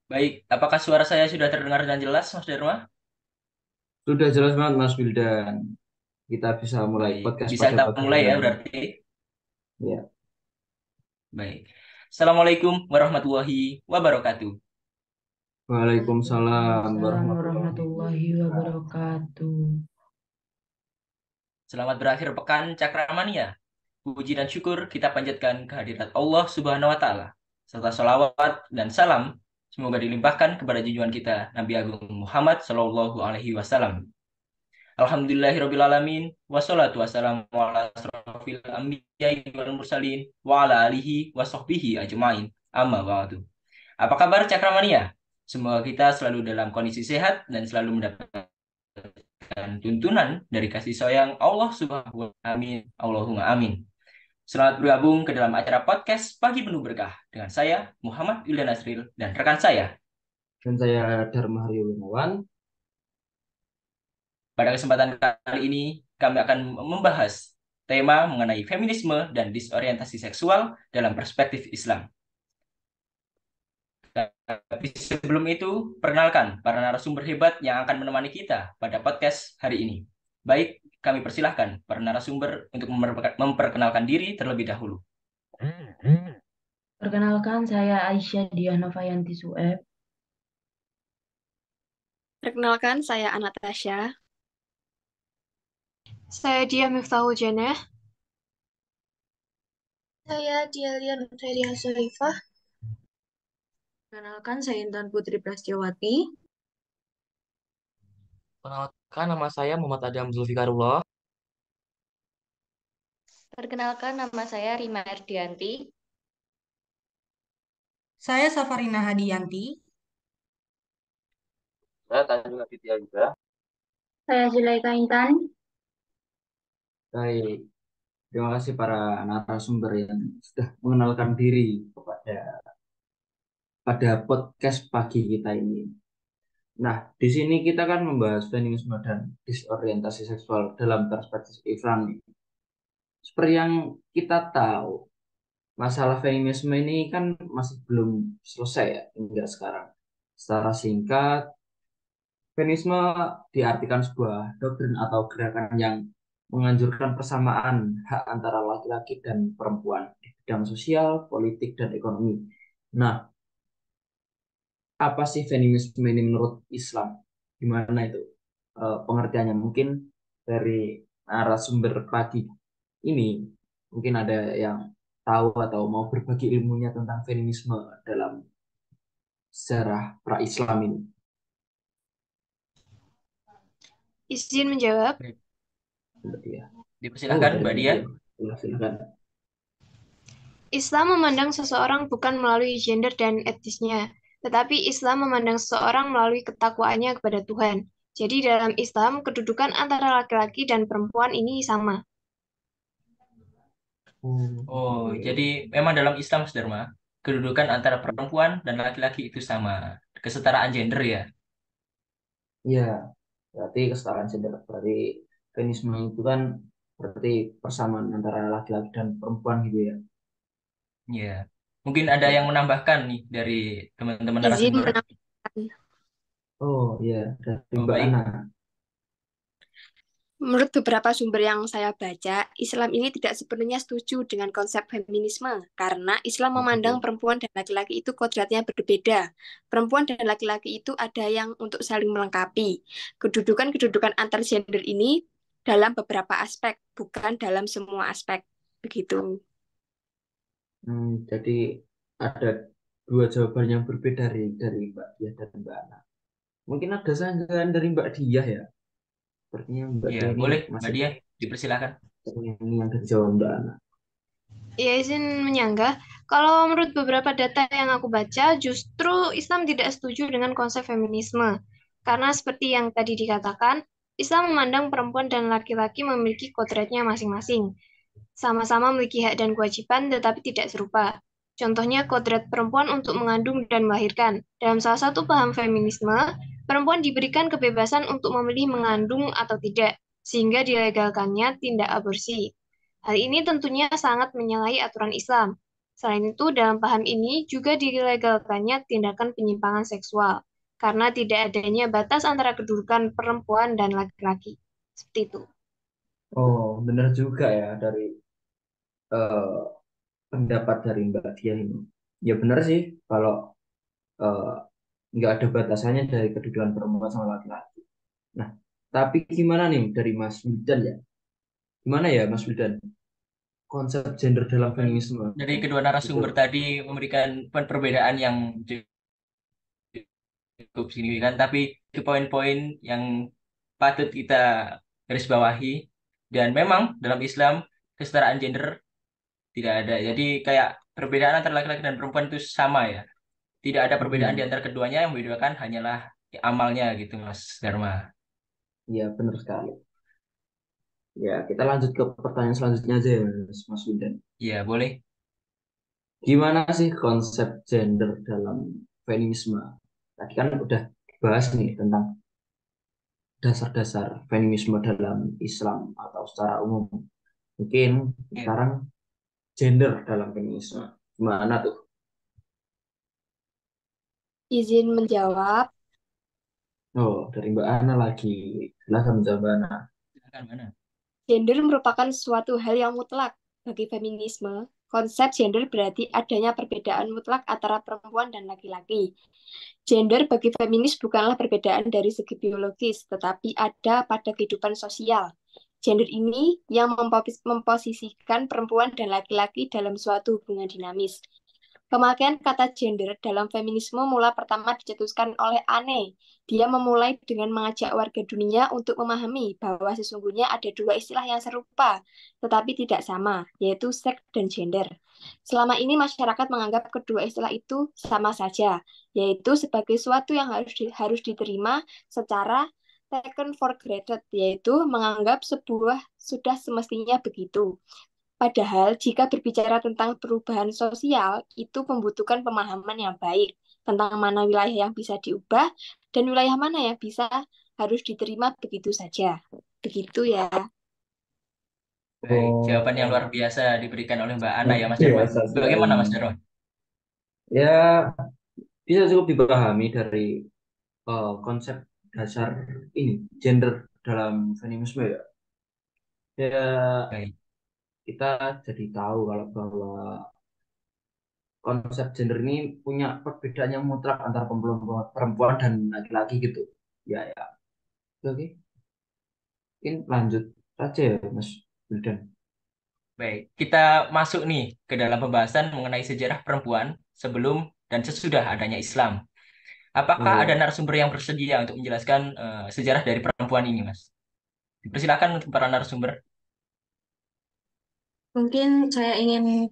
Baik, apakah suara saya sudah terdengar dengan jelas, Mas Dharma? Sudah jelas banget Mas Wildan. Kita bisa mulai Baik, podcast bisa pada kita pagi mulai hari ya ini. berarti. Ya, Baik. Assalamualaikum warahmatullahi wabarakatuh. Waalaikumsalam Waalaikumsalam warahmatullahi warahmatullahi wabarakatuh. wabarakatuh. Selamat berakhir pekan Cakramania. Puji dan syukur kita panjatkan kehadirat Allah Subhanahu wa taala serta sholawat dan salam semoga dilimpahkan kepada junjungan kita Nabi Agung Muhammad Shallallahu alaihi wasallam. Alhamdulillahirabbil alamin wassalatu wassalamu ala asrofil anbiya'i wal mursalin wa ala alihi wa sahbihi ajmain. Amma ba'du. Apa kabar Cakramania? Semoga kita selalu dalam kondisi sehat dan selalu mendapatkan tuntunan dari kasih sayang Allah Subhanahu wa taala. Amin. Allahumma amin. Selamat bergabung ke dalam acara podcast Pagi Penuh Berkah dengan saya Muhammad Ildan Nasril dan rekan saya. Dan saya Dharma Haryo Winawan. Pada kesempatan kali ini kami akan membahas tema mengenai feminisme dan disorientasi seksual dalam perspektif Islam. Tapi sebelum itu, perkenalkan para narasumber hebat yang akan menemani kita pada podcast hari ini. Baik, kami persilahkan para narasumber untuk memperkenalkan diri terlebih dahulu. Perkenalkan, saya Aisyah Diah Novayanti Sueb. Perkenalkan, saya Anastasia. Saya Dia Miftahul Janah. Saya Dialia Nurhayriah Sharifah. Perkenalkan, saya Intan Putri Prastyawati. Perkenalkan, nama saya Muhammad Adam Zulfikarullah. Perkenalkan, nama saya Rima Erdianti. Saya Safarina Hadianti. Saya Tanjung Aditya juga. Saya Zulaika Intan. Baik, terima kasih para narasumber yang sudah mengenalkan diri pada podcast pagi kita ini. Nah, di sini kita kan membahas feminisme dan disorientasi seksual dalam perspektif Islam nih. Seperti yang kita tahu, masalah feminisme ini kan masih belum selesai ya hingga sekarang. Secara singkat, feminisme diartikan sebuah doktrin atau gerakan yang menganjurkan persamaan hak antara laki-laki dan perempuan di bidang sosial, politik, dan ekonomi. Nah, apa sih feminisme ini menurut Islam? Gimana itu pengertiannya? Mungkin dari narasumber pagi ini, mungkin ada yang tahu atau mau berbagi ilmunya tentang feminisme dalam sejarah pra-Islam ini. Izin menjawab. Ya. Dipersilahkan, Mbak Dia. Silakan. Islam memandang seseorang bukan melalui gender dan etnisnya, tetapi Islam memandang seseorang melalui ketakwaannya kepada Tuhan. Jadi dalam Islam, kedudukan antara laki-laki dan perempuan ini sama. Oh, jadi memang dalam Islam, Mas Dharma, kedudukan antara perempuan dan laki-laki itu sama. Kesetaraan gender ya. Iya, berarti kesetaraan gender. Berarti feminisme itu kan berarti persamaan antara laki-laki dan perempuan gitu ya. Ya. Mungkin ada yang menambahkan nih dari teman-teman Izin narasumber. menambahkan. Oh iya, dari Oh, Mbak baik. Ana. Menurut beberapa sumber yang saya baca, Islam ini tidak sepenuhnya setuju dengan konsep feminisme karena Islam memandang perempuan dan laki-laki itu kodratnya berbeda. Perempuan dan laki-laki itu ada yang untuk saling melengkapi. Kedudukan-kedudukan antar gender ini dalam beberapa aspek, bukan dalam semua aspek. Begitu. Jadi ada dua jawaban yang berbeda dari Mbak Diah dan Mbak Ana. Mungkin ada sanggahan dari Mbak Diah ya. Sepertinya Mbak Ya, Diah ini boleh, Mbak masih Dia, dipersilakan. yang dijawab Mbak Ana. Ya, izin menyanggah. Kalau menurut beberapa data yang aku baca, justru Islam tidak setuju dengan konsep feminisme. Karena seperti yang tadi dikatakan, Islam memandang perempuan dan laki-laki memiliki kodratnya masing-masing. Sama-sama memiliki hak dan kewajiban, tetapi tidak serupa. Contohnya kodrat perempuan untuk mengandung dan melahirkan. Dalam salah satu paham feminisme, Perempuan diberikan kebebasan untuk memilih mengandung atau tidak, sehingga dilegalkannya tindak aborsi. Hal ini tentunya sangat menyalahi aturan Islam. Selain itu, dalam paham ini juga dilegalkannya tindakan penyimpangan seksual, karena tidak adanya batas antara kedudukan perempuan dan laki-laki. Seperti itu. Oh, benar juga ya dari eh, pendapat dari Mbak Dia ini. Ya benar sih kalau eh, nggak ada batasannya dari kedudukan perempuan sama laki-laki. Nah, tapi gimana nih dari Mas Wildan ya? Gimana ya Mas Wildan? Konsep gender dalam feminisme Dari kedua gitu. narasumber tadi memberikan perbedaan yang cukup signifikan, tapi itu poin-poin yang patut kita garis bawahi. Dan memang dalam Islam kesetaraan gender tidak ada. Jadi kayak perbedaan antara laki-laki dan perempuan itu sama ya. Tidak ada perbedaan di Hmm, antara keduanya, yang membedakan hanyalah amalnya gitu Mas Dharma. ya benar sekali. Ya, kita lanjut ke pertanyaan selanjutnya aja ya Mas Wildan. Iya, boleh. Gimana sih konsep gender dalam feminisme? Tadi kan udah dibahas nih tentang dasar-dasar feminisme dalam Islam atau secara umum. Mungkin Iya. sekarang gender dalam feminisme. Gimana tuh? Izin menjawab, Oh, dari Mbak Ana lagi. Silahkan Mbak Ana. Silakan mana? gender merupakan suatu hal yang mutlak. Bagi feminisme, konsep gender berarti adanya perbedaan mutlak antara perempuan dan laki-laki. Gender bagi feminis bukanlah perbedaan dari segi biologis, tetapi ada pada kehidupan sosial. Gender ini yang memposisikan perempuan dan laki-laki dalam suatu hubungan dinamis. Pemakaian kata gender dalam feminisme mula pertama dicetuskan oleh Anne. Dia memulai dengan mengajak warga dunia untuk memahami bahwa sesungguhnya ada dua istilah yang serupa, tetapi tidak sama, yaitu seks dan gender. Selama ini masyarakat menganggap kedua istilah itu sama saja, yaitu sebagai suatu yang harus diterima secara taken for granted, yaitu menganggap sebuah sudah semestinya begitu. Padahal, jika berbicara tentang perubahan sosial, itu membutuhkan pemahaman yang baik tentang mana wilayah yang bisa diubah dan wilayah mana yang bisa harus diterima begitu saja. Begitu ya. Baik, jawaban yang luar Oh, biasa diberikan oleh Mbak Ana ya Mas Dharma. biasa Bagaimana sekali. Mas Dharma? Ya, bisa cukup dipahami dari konsep dasar ini, gender dalam feminisme ya. Ya, Baik. kita jadi tahu kalau bahwa konsep gender ini punya perbedaan yang mutlak antara perempuan dan laki-laki gitu. Ya, ya. Oke, mungkin lanjut saja ya, Mas Wildan. Baik, kita masuk nih ke dalam pembahasan mengenai sejarah perempuan sebelum dan sesudah adanya Islam. Oh Apakah ada ya, narasumber yang bersedia untuk menjelaskan sejarah dari perempuan ini, Mas? Dipersilakan untuk para narasumber. Mungkin saya ingin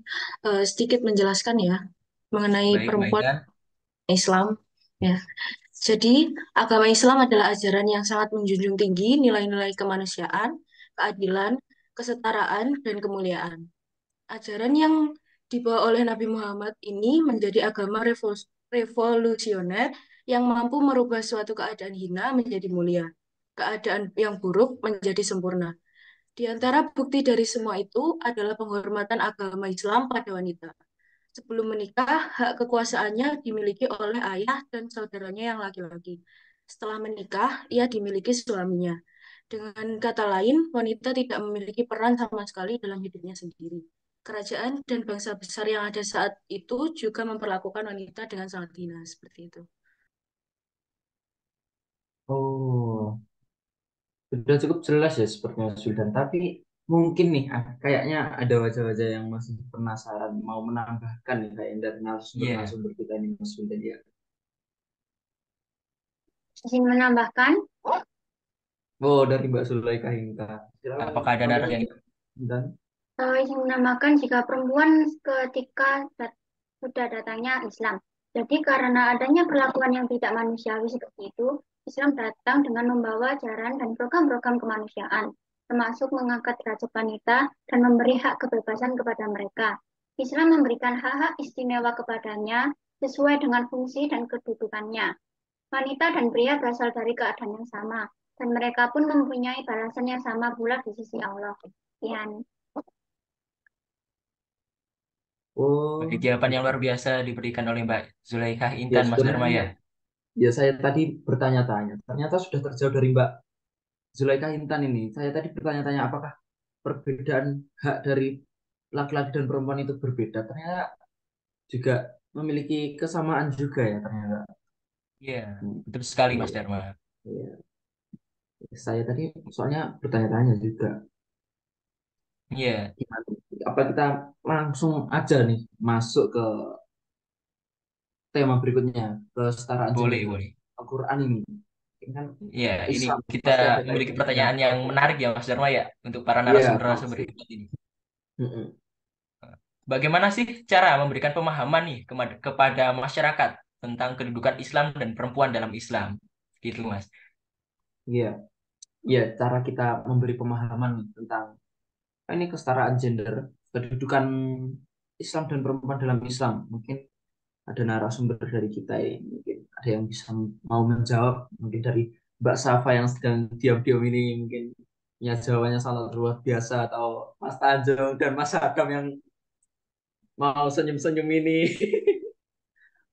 sedikit menjelaskan ya mengenai Baik, Mbak perempuan Ika. Islam. Ya, jadi agama Islam adalah ajaran yang sangat menjunjung tinggi nilai-nilai kemanusiaan, keadilan, kesetaraan, dan kemuliaan. Ajaran yang dibawa oleh Nabi Muhammad ini menjadi agama revolusioner yang mampu merubah suatu keadaan hina menjadi mulia, keadaan yang buruk menjadi sempurna. Di antara bukti dari semua itu adalah penghormatan agama Islam pada wanita. Sebelum menikah, hak kekuasaannya dimiliki oleh ayah dan saudaranya yang laki-laki. Setelah menikah, ia dimiliki suaminya. Dengan kata lain, wanita tidak memiliki peran sama sekali dalam hidupnya sendiri. Kerajaan dan bangsa besar yang ada saat itu juga memperlakukan wanita dengan sangat hina, seperti itu. oh, sudah cukup jelas ya sepertinya Mas Wildan. Tapi mungkin nih, kayaknya ada wajah-wajah yang masih penasaran, mau menambahkan nih kayak dari Iya, narasumber-narasumber kita ini Mas Wildan ya. Izin menambahkan, Oh, dari Mbak Sulaika Hingga. Silakan apakah ada lanjut narasumber yang aja. Dan izin menambahkan jika perempuan ketika sudah datangnya Islam. Jadi karena adanya perlakuan yang tidak manusiawi seperti itu, Islam datang dengan membawa ajaran dan program-program kemanusiaan, termasuk mengangkat derajat wanita dan memberi hak kebebasan kepada mereka. Islam memberikan hak-hak istimewa kepadanya sesuai dengan fungsi dan kedudukannya. Wanita dan pria berasal dari keadaan yang sama, dan mereka pun mempunyai balasan yang sama pula di sisi Allah. Sekian. Oh, Baik, jawaban yang gitu. luar biasa diberikan oleh Mbak Zulaikha Ya Intan, Mas Dharma sebenarnya ya. ya saya tadi bertanya-tanya. Ternyata sudah terjawab dari Mbak Zulaikha Intan ini. Saya tadi bertanya-tanya apakah perbedaan hak dari laki-laki dan perempuan itu berbeda. Ternyata juga memiliki kesamaan juga ya ternyata. Iya, Hmm, betul sekali Mas iya, Dharma. iya. Saya tadi soalnya bertanya-tanya juga. Iya, Gimana? Apa kita langsung aja nih masuk ke tema berikutnya, kesetaraan boleh, gender. boleh. Al-Quran ini kan Iya, ini Islam kita pasti ada memiliki kaitannya dengan pertanyaan yang menarik ya Mas Dharma ya untuk para iya narasumber-narasumber pasti. kita ini. Mm-mm. Bagaimana sih cara memberikan pemahaman nih kepada masyarakat tentang kedudukan Islam dan perempuan dalam Islam? Gitu Mas. Iya, iya cara kita memberi pemahaman tentang ini kesetaraan gender, kedudukan Islam dan perempuan dalam Islam. Mungkin ada narasumber dari kita ini, mungkin ada yang bisa mau menjawab, mungkin dari Mbak Safa yang sedang diam-diam ini mungkin ya jawabannya sangat luar biasa atau Mas Tanjung dan Mas Adam yang mau senyum-senyum ini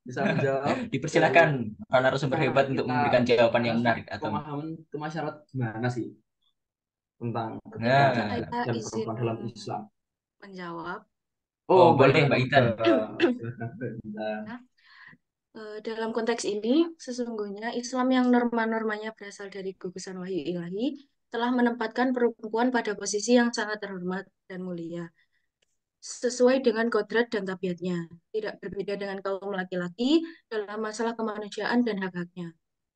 bisa menjawab dari Dipersilakan para narasumber cara hebat untuk kita memberikan jawaban yang langsung menarik atau pemahaman ke masyarakat gimana sih tentang kedudukan nah, Saya dan izin perempuan dalam Islam. menjawab. Oh, oh Mbak boleh Intan Mbak juga. Intan. Silakan, Mbak Intan. Ya, dalam konteks ini, sesungguhnya Islam yang norma-normanya berasal dari gugusan wahyu ilahi telah menempatkan perempuan pada posisi yang sangat terhormat dan mulia, sesuai dengan kodrat dan tabiatnya, tidak berbeda dengan kaum laki-laki dalam masalah kemanusiaan dan hak-haknya.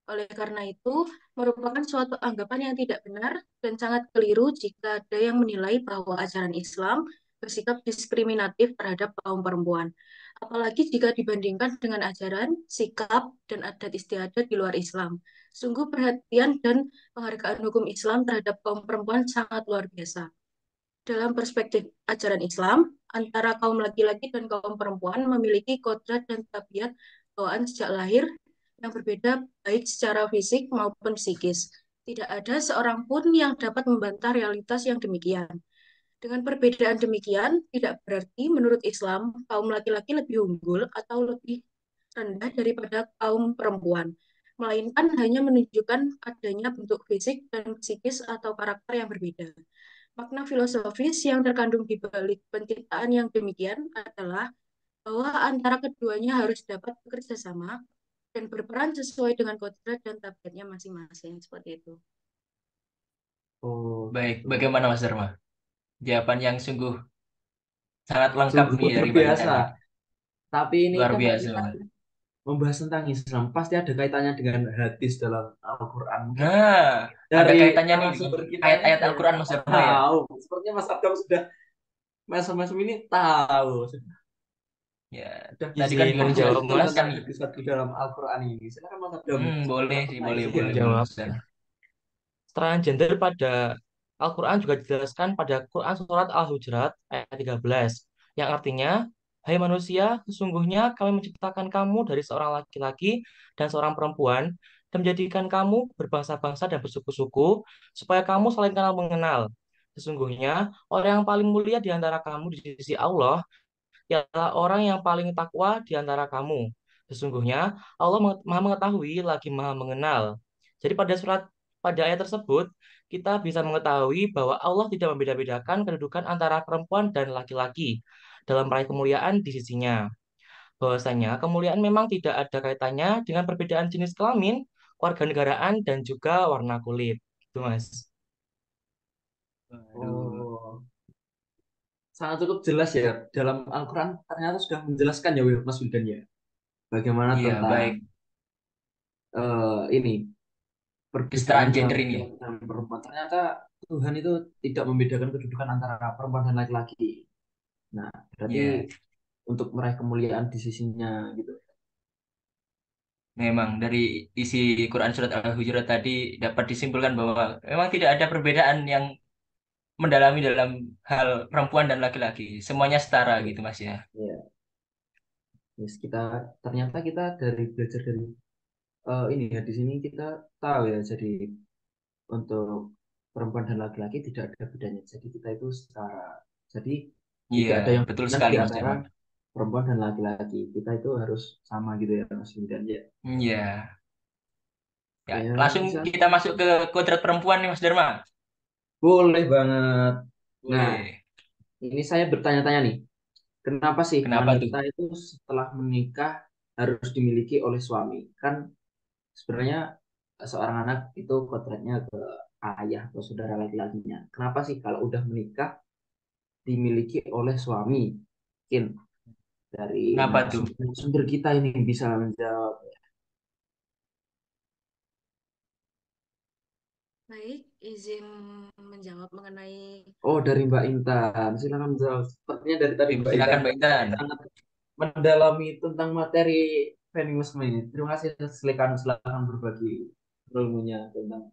Oleh karena itu, merupakan suatu anggapan yang tidak benar dan sangat keliru jika ada yang menilai bahwa ajaran Islam bersikap diskriminatif terhadap kaum perempuan. Apalagi jika dibandingkan dengan ajaran, sikap, dan adat istiadat di luar Islam. Sungguh perhatian dan penghargaan hukum Islam terhadap kaum perempuan sangat luar biasa. Dalam perspektif ajaran Islam, antara kaum laki-laki dan kaum perempuan memiliki kodrat dan tabiat bawaan sejak lahir yang berbeda baik secara fisik maupun psikis. Tidak ada seorang pun yang dapat membantah realitas yang demikian. Dengan perbedaan demikian, tidak berarti menurut Islam kaum laki-laki lebih unggul atau lebih rendah daripada kaum perempuan, melainkan hanya menunjukkan adanya bentuk fisik dan psikis atau karakter yang berbeda. Makna filosofis yang terkandung di balik penciptaan yang demikian adalah bahwa antara keduanya harus dapat bekerja sama dan berperan sesuai dengan kodrat dan tabiatnya masing-masing. Seperti itu. Oh, Baik, gitu. bagaimana Mas Dharma? Jawaban yang sungguh sangat lengkap Sungguh nih luar dari Mbak Intan biasa. nih. Tapi ini Luar kan biasa, kita Mas. membahas tentang Islam, pasti ada kaitannya dengan hadis dalam Al-Quran. Mungkin Nah, ada dari kaitannya nih dengan narasumber kita ini ayat-ayat ada yang Al-Quran Mas Dharma ya. tahu. Sepertinya Mas Adam sudah mesum-mesum ini tahu. Ya, Sudah tadi kan Izin paham sudah menjawab, betul Mas. dijelaskan tentang nih. hadis-hadis dalam Al-Quran ini. Silakan Mas Adam. Boleh sih, Apa boleh, isi boleh, hadis boleh, Izin ini? boleh, menjawab. Mas Dharma. Keterangan gender pada Al-Quran juga dijelaskan pada Quran Surat Al-Hujurat ayat 13, yang artinya, hai manusia, sesungguhnya kami menciptakan kamu dari seorang laki-laki dan seorang perempuan, dan menjadikan kamu berbangsa-bangsa dan bersuku-suku, supaya kamu saling kenal mengenal. Sesungguhnya, orang yang paling mulia di antara kamu di sisi Allah ialah orang yang paling takwa di antara kamu. Sesungguhnya Allah Maha mengetahui lagi Maha mengenal. Jadi pada ayat tersebut kita bisa mengetahui bahwa Allah tidak membeda-bedakan kedudukan antara perempuan dan laki-laki dalam meraih kemuliaan di sisinya. Bahwasanya kemuliaan memang tidak ada kaitannya dengan perbedaan jenis kelamin, warganegaraan, dan juga warna kulit. Itu Mas. Waduh. Oh, sangat cukup jelas ya. Dalam Al-Quran ternyata sudah menjelaskan ya Mas Wildan ya. Bagaimana Iya, tentang baik. ini perbedaan Kesetaraan dalam gender ini ya. laki-laki dan perempuan. Ternyata Tuhan itu tidak membedakan kedudukan antara perempuan dan laki-laki. Nah, berarti Iya, untuk meraih kemuliaan di sisinya gitu. memang dari isi Quran Surat Al-Hujurat tadi dapat disimpulkan bahwa memang tidak ada perbedaan yang mendalami dalam hal perempuan dan laki-laki. Semuanya setara Ya, gitu, Mas ya. ya. Yes, kita ternyata kita dari belajar dari ini ya di sini kita tahu ya, jadi untuk perempuan dan laki-laki tidak ada bedanya. Jadi kita itu setara. Jadi Iya, tidak ada yang betul minus sekali di Mas antara Dharma. perempuan dan laki-laki. Kita itu harus sama gitu ya Mas Wildan ya. Iya, ya Ya langsung bisa. kita masuk ke kodrat perempuan nih Mas Dharma. Boleh banget. Nah, Boleh. ini saya bertanya-tanya nih. Kenapa sih Kenapa tuh? wanita itu setelah menikah harus dimiliki oleh suami? Kan sebenarnya seorang anak itu kodratnya ke ayah atau saudara laki-lakinya. Kenapa sih kalau udah menikah dimiliki oleh suami? Mungkin dari Kenapa tuh? narasumber kita ini bisa menjawab. Baik, izin menjawab mengenai Oh, dari Mbak Intan. Silakan jawab. Sepertinya dari tadi Mbak Intan Silakan Mbak Intan. sangat mendalami tentang materi feminisme ini. Terima kasih. Silakan berbagi ilmunya tentang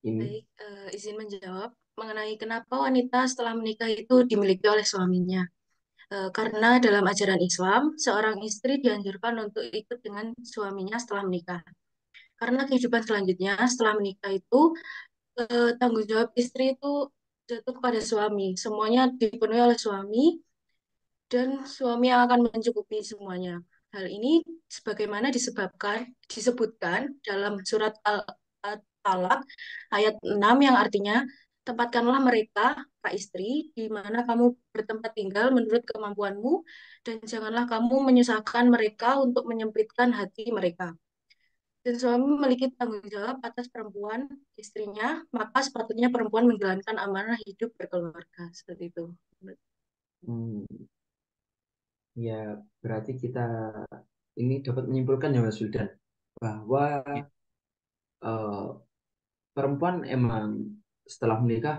ini. baik, izin menjawab mengenai kenapa wanita setelah menikah itu dimiliki oleh suaminya. Karena dalam ajaran Islam, seorang istri dianjurkan untuk ikut dengan suaminya setelah menikah. Karena kehidupan selanjutnya setelah menikah itu tanggung jawab istri itu jatuh kepada suami. Semuanya dipenuhi oleh suami dan suami yang akan mencukupi semuanya. Hal ini sebagaimana disebutkan dalam surat Al-Talaq ayat 6 yang artinya tempatkanlah mereka, Kak istri, di mana kamu bertempat tinggal menurut kemampuanmu dan janganlah kamu menyusahkan mereka untuk menyempitkan hati mereka. Dan suami memiliki tanggung jawab atas perempuan, istrinya, maka sepatutnya perempuan menjalankan amanah hidup berkeluarga. Seperti itu. Hmm, ya, berarti kita ini dapat menyimpulkan ya Mas Wildan bahwa eh, perempuan emang setelah menikah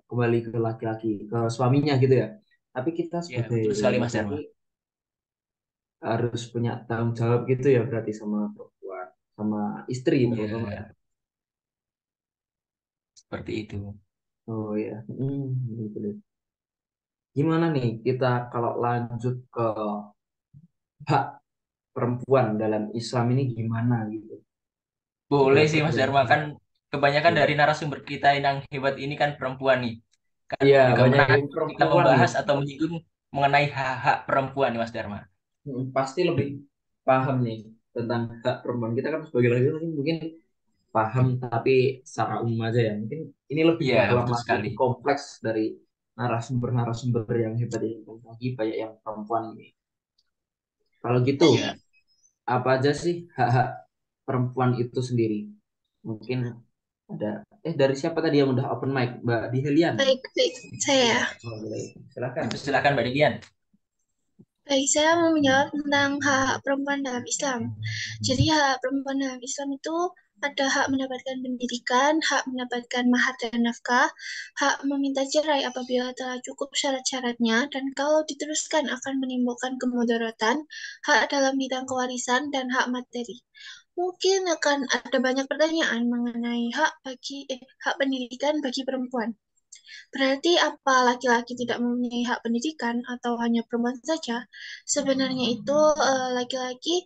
kembali ke laki-laki, ke suaminya gitu ya. Tapi kita Ya, sebagai betul sekali Mas laki-laki Dharma. harus punya tanggung jawab gitu ya berarti sama perempuan, sama istri terutama. Iya, seperti itu. Oh ya, gitu deh. Gimana nih kita kalau lanjut ke hak perempuan dalam Islam ini gimana gitu? Boleh Sudah sih Mas Dharma, bergabung. kan kebanyakan Ya, dari narasumber kita yang hebat ini kan perempuan nih. Kan iya, juga banyak menarik yang kita perempuan nih. membahas atau menyinggung mengenai hak-hak perempuan nih Mas Dharma. Pasti lebih paham nih tentang hak perempuan. Kita kan sebagai laki-laki mungkin paham tapi secara umum aja ya. Mungkin ini lebih Iya, dalam betul lagi, sekali. lebih kompleks dari narasumber-narasumber yang hebat ini. Lagi banyak yang perempuan ini. Kalau gitu, Baik, apa aja sih hak-hak perempuan itu sendiri? Mungkin ada, dari siapa tadi yang udah open mic? Mbak Dihelian. baik, baik. Saya. Oh, boleh. Silakan. Silakan Mbak Dian. Baik, saya mau menjawab tentang hak perempuan dalam Islam. Jadi hak perempuan dalam Islam itu ada hak mendapatkan pendidikan, hak mendapatkan mahar dan nafkah, hak meminta cerai apabila telah cukup syarat-syaratnya, dan kalau diteruskan akan menimbulkan kemudaratan, hak dalam bidang kewarisan, dan hak materi. Mungkin akan ada banyak pertanyaan mengenai hak pendidikan bagi perempuan. Berarti apa laki-laki tidak mempunyai hak pendidikan atau hanya perempuan saja? Sebenarnya itu laki-laki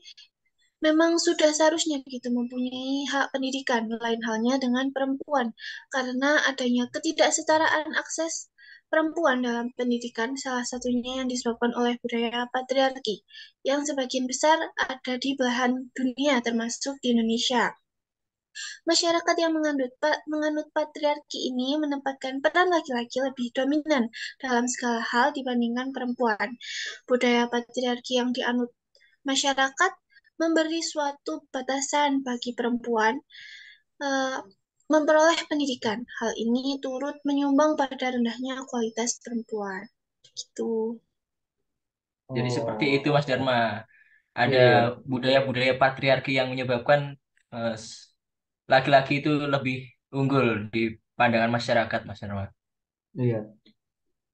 memang sudah seharusnya gitu mempunyai hak pendidikan, lain halnya dengan perempuan. Karena adanya ketidaksetaraan akses perempuan dalam pendidikan, salah satunya yang disebabkan oleh budaya patriarki, yang sebagian besar ada di belahan dunia termasuk di Indonesia. Masyarakat yang menganut patriarki ini menempatkan peran laki-laki lebih dominan dalam segala hal dibandingkan perempuan. Budaya patriarki yang dianut masyarakat memberi suatu batasan bagi perempuan eh, memperoleh pendidikan. Hal ini turut menyumbang pada rendahnya kualitas perempuan. Gitu. Jadi seperti itu Oh, Mas Dharma. Ada iya, iya. budaya-budaya patriarki yang menyebabkan laki-laki itu lebih unggul di pandangan masyarakat Mas Dharma. Iya.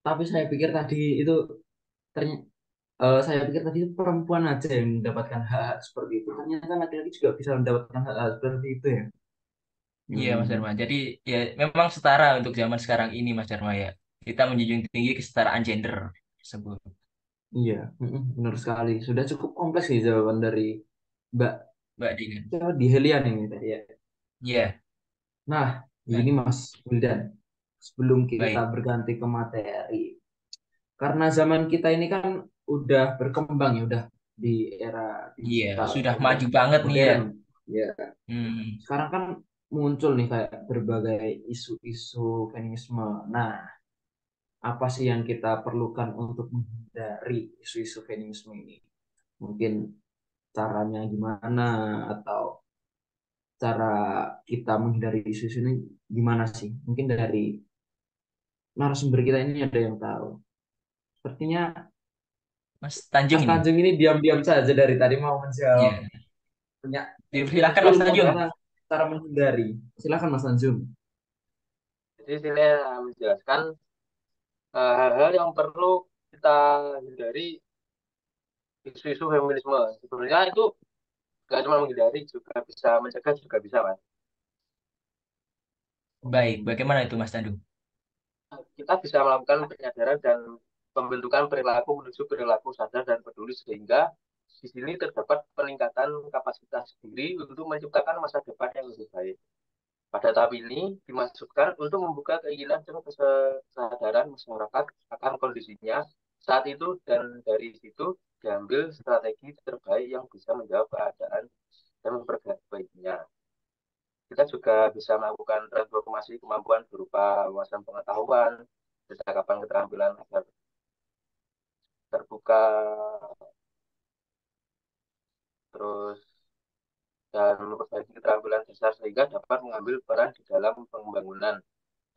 Tapi saya pikir tadi itu ternyata saya pikir tadi itu perempuan aja yang mendapatkan hak-hak seperti itu. Ternyata laki-laki juga bisa mendapatkan hak-hak seperti itu ya. Iya Mas Hmm, Dharma. Jadi ya memang setara untuk zaman sekarang ini Mas Dharma ya. Kita menjunjung tinggi kesetaraan gender tersebut. iya, benar sekali. Sudah cukup kompleks sih jawaban dari Mbak Mbak Dina. Di Helian ini tadi ya. Iya, Nah, nah, gini Mas Wildan, sebelum kita baik. berganti ke materi, karena zaman kita ini kan udah berkembang ya, udah di era Iya, digital, sudah udah maju banget nih ya. modern. Ya, Hmm, sekarang kan muncul nih kayak berbagai isu-isu feminisme. Nah, apa sih yang kita perlukan untuk menghindari isu-isu feminisme ini? Mungkin caranya gimana atau cara kita menghindari isu-isu ini gimana sih? Mungkin dari narasumber kita ini ada yang tahu. Sepertinya Mas Tanjung Mas ini. Tanjung ini diam-diam saja dari tadi mau menjawab. Iya, Punya silakan Mas ilmu Tanjung. tentang cara menghindari. Silakan Mas Tanjung. Jadi sini menjelaskan hal-hal yang perlu kita hindari isu-isu feminisme. Sebenarnya itu nggak cuma menghindari, juga bisa mencegah juga bisa, Mas. Baik, Hmm. bagaimana itu Mas Tanjung? Kita bisa melakukan penyadaran dan pembentukan perilaku menuju perilaku sadar dan peduli sehingga di sini terdapat peningkatan kapasitas diri untuk menciptakan masa depan yang lebih baik. Pada tahap ini dimaksudkan untuk membuka keinginan dan kesadaran masyarakat akan kondisinya saat itu dan dari situ diambil strategi terbaik yang bisa menjawab keadaan dan memperbaikinya. Kita juga bisa melakukan transformasi kemampuan berupa wawasan pengetahuan, percakapan keterampilan agar terbuka, terus dan memperbaiki keterampilan dasar sehingga dapat mengambil peran di dalam pembangunan.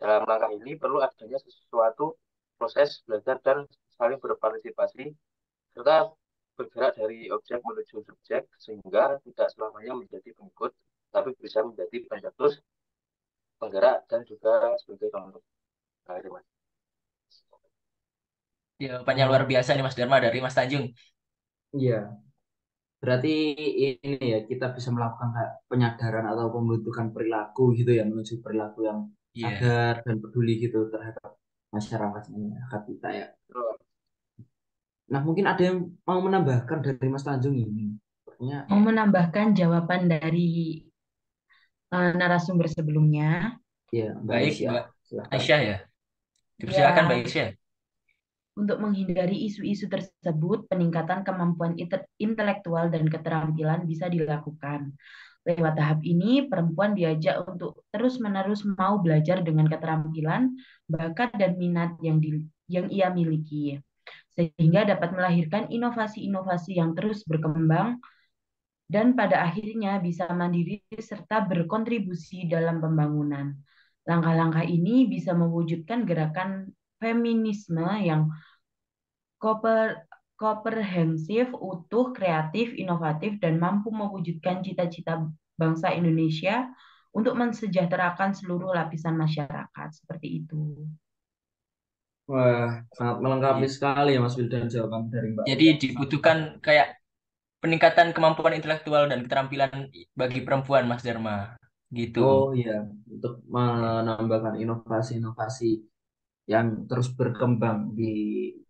Dalam langkah ini perlu adanya sesuatu proses belajar dan saling berpartisipasi serta bergerak dari objek menuju subjek sehingga tidak selamanya menjadi pengikut tapi bisa menjadi pencetus, penggerak dan juga sebagai contoh. Nah, itu, Mas. Jawabannya luar Oh, biasa nih Mas Dharma dari Mas Tanjung. iya. Berarti ini ya kita bisa melakukan kayak penyadaran atau pembentukan perilaku gitu ya menuju perilaku yang Iya. sadar dan peduli gitu terhadap masyarakat kita ya. Terus, Nah, mungkin ada yang mau menambahkan dari Mas Tanjung ini. Sepertinya Mau menambahkan jawaban dari narasumber sebelumnya. ya Mbak Baik, Aisyah. Mbak Silahkan. Aisyah ya. Dipersilakan Mbak Ya, Aisyah. untuk menghindari isu-isu tersebut, peningkatan kemampuan intelektual dan keterampilan bisa dilakukan. Lewat tahap ini, perempuan diajak untuk terus-menerus mau belajar dengan keterampilan, bakat, dan minat yang ia miliki, sehingga dapat melahirkan inovasi-inovasi yang terus berkembang dan pada akhirnya bisa mandiri serta berkontribusi dalam pembangunan. Langkah-langkah ini bisa mewujudkan gerakan feminisme yang komprehensif, utuh, kreatif, inovatif, dan mampu mewujudkan cita-cita bangsa Indonesia untuk mensejahterakan seluruh lapisan masyarakat. Seperti itu. Wah, sangat melengkapi Iya. sekali ya Mas Wildan jawaban dari Mbak Jadi Aisyah. dibutuhkan kayak peningkatan kemampuan intelektual dan keterampilan bagi perempuan Mas Dharma. Gitu. Oh iya, untuk Iya. menambahkan inovasi-inovasi yang terus berkembang di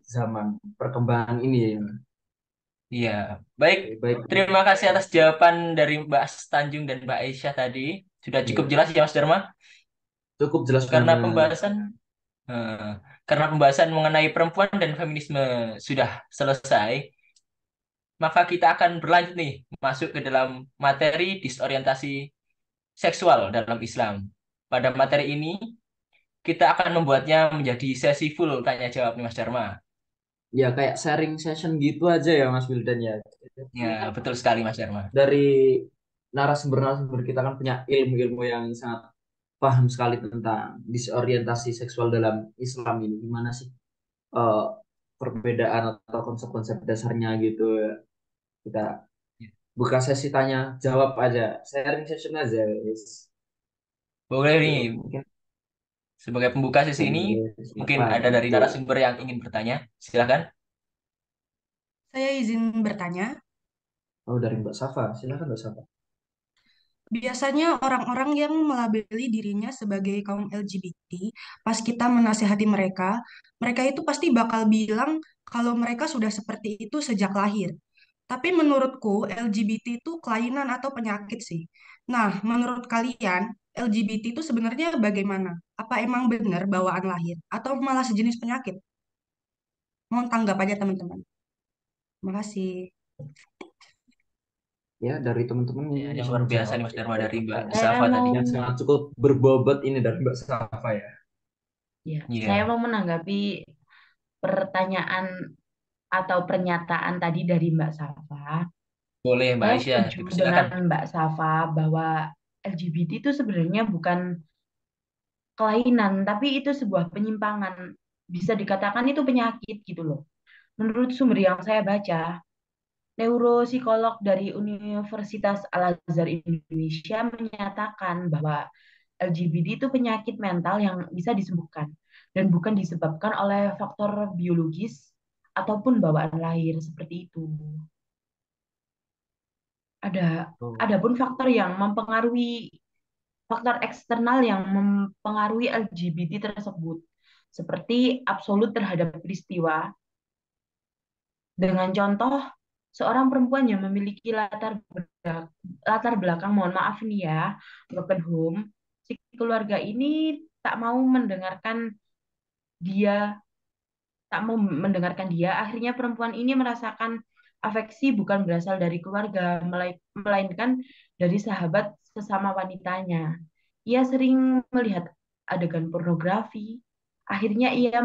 zaman perkembangan ini ya. Iya. Baik, Oke, baik. terima kasih atas jawaban dari Mbak Tanjung dan Mbak Aisyah tadi. Sudah cukup Iya, jelas ya Mas Dharma? cukup jelas Karena banget. pembahasan eh, karena pembahasan mengenai perempuan dan feminisme sudah selesai, maka kita akan berlanjut nih masuk ke dalam materi disorientasi seksual dalam Islam. Pada materi ini kita akan membuatnya menjadi sesi full tanya jawab nih Mas Dharma. Ya kayak sharing session gitu aja ya Mas Wildan ya. Ya, Ini kan betul sekali Mas Dharma. dari narasumber-narasumber kita kan punya ilmu-ilmu yang sangat paham sekali tentang disorientasi seksual dalam Islam ini. Gimana sih eh, perbedaan atau konsep-konsep dasarnya gitu ya. Kita buka sesi tanya jawab aja, sharing session aja, guys. Boleh nih, Yuk, mungkin sebagai pembuka sesi ini, boleh mungkin silakan. ada dari Oke. narasumber yang ingin bertanya. Silakan. Saya izin bertanya. Oh, dari Mbak Safa, silakan Mbak Safa. Biasanya orang-orang yang melabeli dirinya sebagai kaum LGBT, pas kita menasehati mereka, mereka itu pasti bakal bilang kalau mereka sudah seperti itu sejak lahir. Tapi menurutku LGBT itu kelainan atau penyakit sih. Nah, menurut kalian LGBT itu sebenarnya bagaimana? Apa emang benar bawaan lahir atau malah sejenis penyakit? Mohon tanggap aja teman-teman. Makasih. Ya, dari teman-teman Ya, ini ini bisa luar biasa menjawab nih Mas ya Dharma ada dari Mbak pertanyaan Saya Safa mau tadi. yang sangat cukup berbobot ini dari Mbak Safa ya. saya Iya, mau menanggapi pertanyaan atau pernyataan tadi dari Mbak Safa. boleh Mbak Saya Aisyah, setuju dengan dipersilakan. Mbak Safa bahwa LGBT itu sebenarnya bukan kelainan, tapi itu sebuah penyimpangan. Bisa dikatakan itu penyakit gitu loh. Menurut sumber yang saya baca, neuropsikolog dari Universitas Al-Azhar Indonesia menyatakan bahwa LGBT itu penyakit mental yang bisa disembuhkan dan bukan disebabkan oleh faktor biologis ataupun bawaan lahir seperti itu. Ada Oh, adapun faktor eksternal yang mempengaruhi LGBT tersebut seperti absolut terhadap peristiwa dengan contoh seorang perempuan yang memiliki latar belakang, mohon maaf nih ya, broken home, si keluarga ini tak mau mendengarkan dia, akhirnya perempuan ini merasakan afeksi bukan berasal dari keluarga, melainkan dari sahabat sesama wanitanya. Ia sering melihat adegan pornografi, akhirnya ia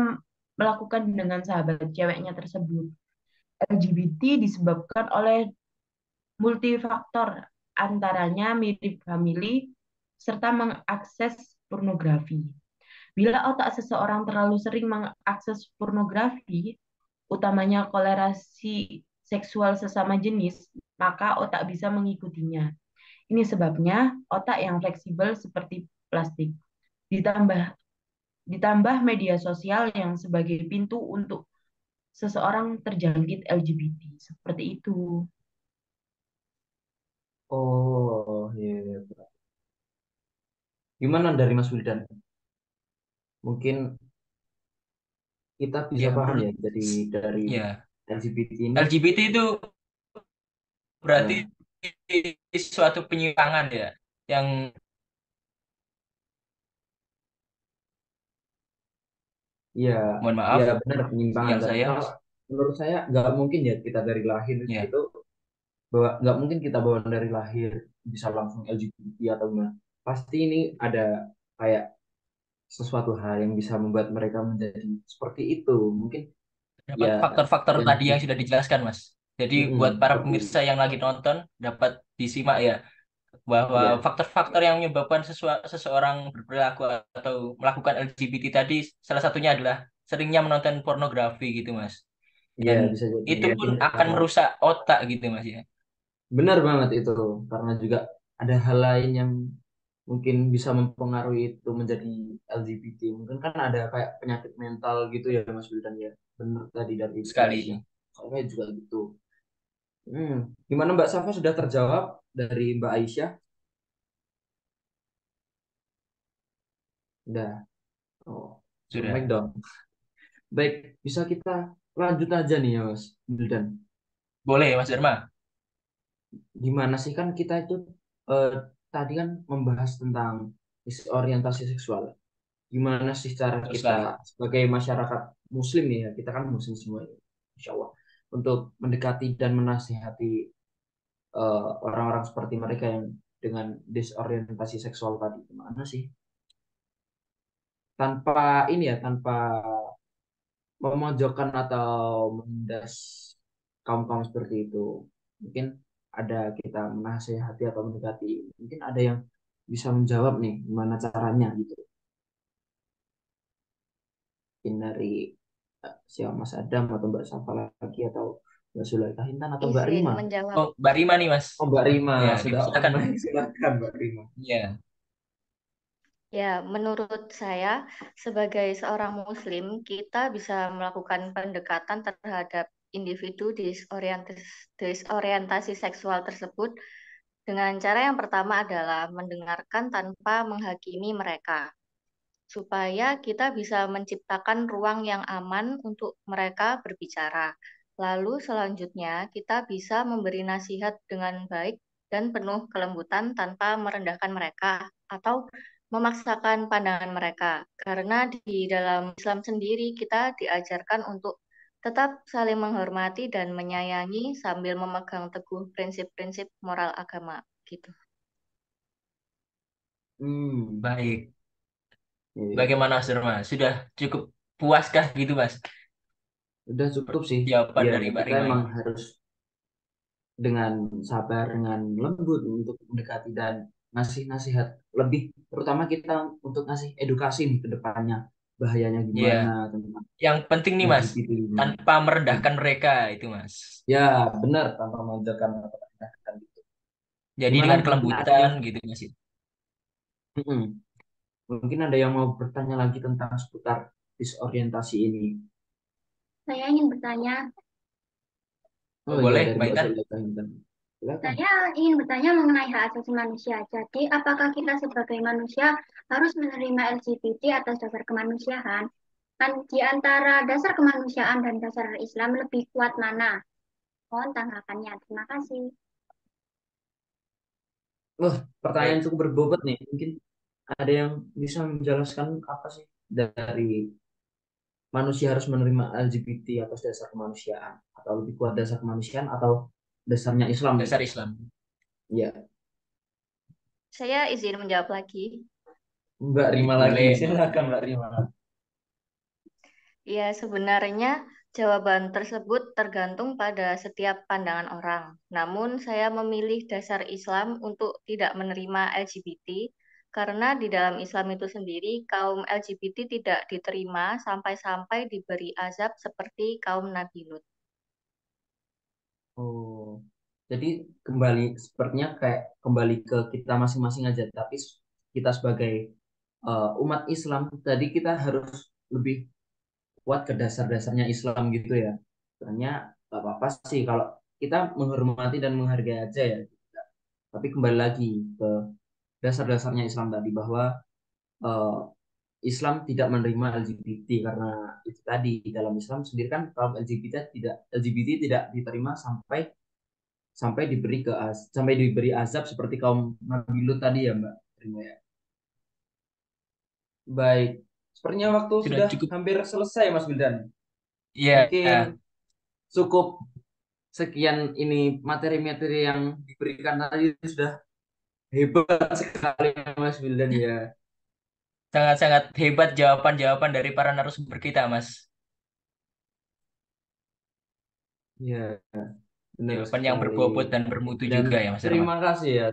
melakukan dengan sahabat ceweknya tersebut. LGBT disebabkan oleh multifaktor, antaranya mirip famili serta mengakses pornografi. Bila otak seseorang terlalu sering mengakses pornografi, utamanya kolerasi seksual sesama jenis, maka otak bisa mengikutinya. Ini sebabnya otak yang fleksibel seperti plastik. Ditambah ditambah media sosial yang sebagai pintu untuk seseorang terjangkit LGBT. Seperti itu. oh, iya, iya. Gimana dari Mas Wildan? Mungkin kita bisa Ya, paham menurut ya jadi dari ya LGBT ini LGBT itu berarti ya, suatu penyimpangan ya, yang ya, mohon ya maaf, benar penyimpangan. sinyal Tapi saya. kalau menurut saya nggak mungkin ya kita dari lahir Ya, itu bahwa nggak mungkin kita bawa dari lahir bisa langsung LGBT atau gimana. Pasti ini ada kayak sesuatu hal yang bisa membuat mereka menjadi seperti itu. Mungkin dapat ya faktor-faktor yang tadi yang sudah dijelaskan, Mas. Jadi buat para seperti pemirsa yang lagi nonton dapat disimak ya, bahwa ya faktor-faktor yang menyebabkan seseorang berperilaku atau melakukan LGBT tadi salah satunya adalah seringnya menonton pornografi gitu, Mas. ya Dan bisa jadi itu pun mungkin akan karena merusak otak gitu, Mas ya. benar banget itu karena juga ada hal lain yang mungkin bisa mempengaruhi itu menjadi LGBT. Mungkin kan ada kayak penyakit mental gitu ya Mas Wildan ya. Benar tadi dari Mbak Aisyah. Sekali. Soalnya juga gitu. Gimana Mbak Safa sudah terjawab dari Mbak Aisyah? Udah. Oh, baik Sudah. dong. Baik, bisa kita lanjut aja nih ya Mas Wildan. Boleh, Mas Dharma. Gimana sih kan kita itu eh, tadi kan membahas tentang orientasi seksual. Gimana sih cara Betul kita sekali. sebagai masyarakat muslim nih ya, kita kan muslim semua ya, insya Allah, untuk mendekati dan menasihati orang-orang seperti mereka yang dengan disorientasi seksual tadi. Gimana sih? Tanpa ini ya, tanpa memojokkan atau menindas kaum-kaum seperti itu. Mungkin ada kita menasihati atau mendekati. Mungkin ada yang bisa menjawab nih gimana caranya gitu. Mungkin dari siapa Mas Adam atau Mbak Safa lagi atau Mbak Zulaikha Intan atau Mbak Izin Rima. menjawab. Oh, Mbak Rima nih, Mas. Oh Mbak Rima Ya, sudah on dipersilakan. mic silakan Mbak Rima. Ya, Ya, menurut saya sebagai seorang Muslim, kita bisa melakukan pendekatan terhadap individu disorientasi seksual tersebut dengan cara yang pertama adalah mendengarkan tanpa menghakimi mereka, supaya kita bisa menciptakan ruang yang aman untuk mereka berbicara. Lalu selanjutnya kita bisa memberi nasihat dengan baik dan penuh kelembutan tanpa merendahkan mereka atau memaksakan pandangan mereka. Karena di dalam Islam sendiri kita diajarkan untuk tetap saling menghormati dan menyayangi sambil memegang teguh prinsip-prinsip moral agama gitu. Baik. Iya. Bagaimana Mas Dharma? Sudah cukup puaskah gitu Mas? Udah cukup sih. Jawaban Ya, dari Mbak kita Rima emang ini. harus dengan sabar, dengan lembut untuk mendekati dan ngasih nasihat lebih, terutama kita untuk ngasih edukasi nih ke depannya, bahayanya Iya. gimana tentang Yang penting nih Mas, LGBT gimana. tanpa merendahkan mereka itu Mas. Ya, benar, tanpa mengajarkan atau merendahkan gitu. Jadi Gimana dengan mungkin ada kelembutan yang gitu Mas. Mm-mm. Mungkin ada yang mau bertanya lagi tentang seputar disorientasi ini. Saya ingin bertanya, Oh iya, Boleh, dari Mbak Mbak Intan? Zulaikha Intan. Silakan. saya ingin bertanya mengenai hak asasi manusia. Jadi, apakah kita sebagai manusia harus menerima LGBT atas dasar kemanusiaan? Dan di antara dasar kemanusiaan dan dasar Islam lebih kuat mana? Mohon tanggapannya. Terima kasih. Wah, pertanyaan Baik. cukup berbobot nih. Mungkin ada yang bisa menjelaskan apa sih dari manusia harus menerima LGBT atas dasar kemanusiaan, atau lebih kuat dasar kemanusiaan atau dasarnya Islam gitu. Dasar Islam. Ya, Saya izin menjawab lagi. Mbak Rima lagi. Boleh. Silakan Mbak Rima. Ya, sebenarnya jawaban tersebut tergantung pada setiap pandangan orang. Namun, saya memilih dasar Islam untuk tidak menerima LGBT karena di dalam Islam itu sendiri kaum LGBT tidak diterima sampai-sampai diberi azab seperti kaum Nabi Lut. Oh, jadi kembali sepertinya kayak kembali ke kita masing-masing aja. Tapi kita sebagai umat Islam tadi kita harus lebih kuat ke dasar-dasarnya Islam gitu ya. Sebenarnya nggak apa-apa sih kalau kita menghormati dan menghargai aja ya. Tapi kembali lagi ke dasar-dasarnya Islam tadi, bahwa eh, Islam tidak menerima LGBT karena itu tadi, di dalam Islam sendiri kan kaum LGBT tidak diterima sampai sampai sampai diberi azab seperti kaum Nabi Lut tadi ya Mbak Rima ya. Baik, sepertinya waktu Sudah sudah cukup. hampir selesai Mas Wildan. Iya. Mungkin cukup sekian ini materi-materi yang diberikan tadi, sudah hebat sekali Mas Wildan ya. Sangat-sangat hebat jawaban-jawaban dari para narasumber kita, Mas. Ya, benar Jawaban yang sekali. berbobot dan bermutu Dan juga ya, Mas Dharma. terima kasih ya.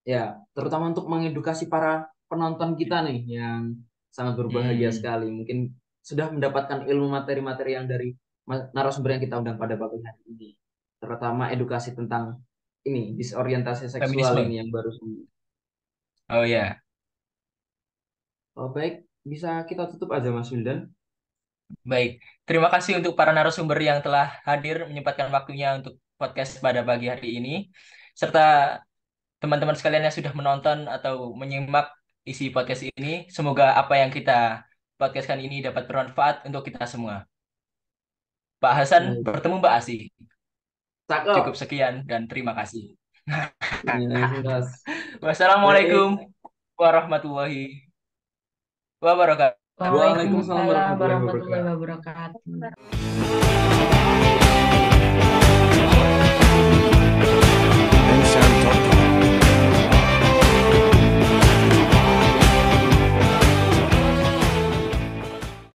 Ya, terutama untuk mengedukasi para penonton kita nih yang sangat berbahagia Hmm. sekali. Mungkin sudah mendapatkan ilmu materi-materi yang dari narasumber yang kita undang pada pagi hari ini. Terutama edukasi tentang ini, disorientasi seksual ini Feminisme. yang baru. Oh ya, Oh, baik, bisa kita tutup aja Mas Wildan. baik. Terima kasih untuk para narasumber yang telah hadir menyempatkan waktunya untuk podcast pada pagi hari ini, serta teman-teman sekalian yang sudah menonton atau menyimak isi podcast ini. Semoga apa yang kita podcastkan ini dapat bermanfaat untuk kita semua. Pak Hasan Baik, bertemu Mbak Asih. cakep. Cukup sekian dan terima kasih. Ya, jelas. Wassalamualaikum Baik, warahmatullahi wabarakatuh. Waalaikumsalam Waalaikumsalam warahmatullahi warahmatullahi wabarakatuh. wabarakatuh.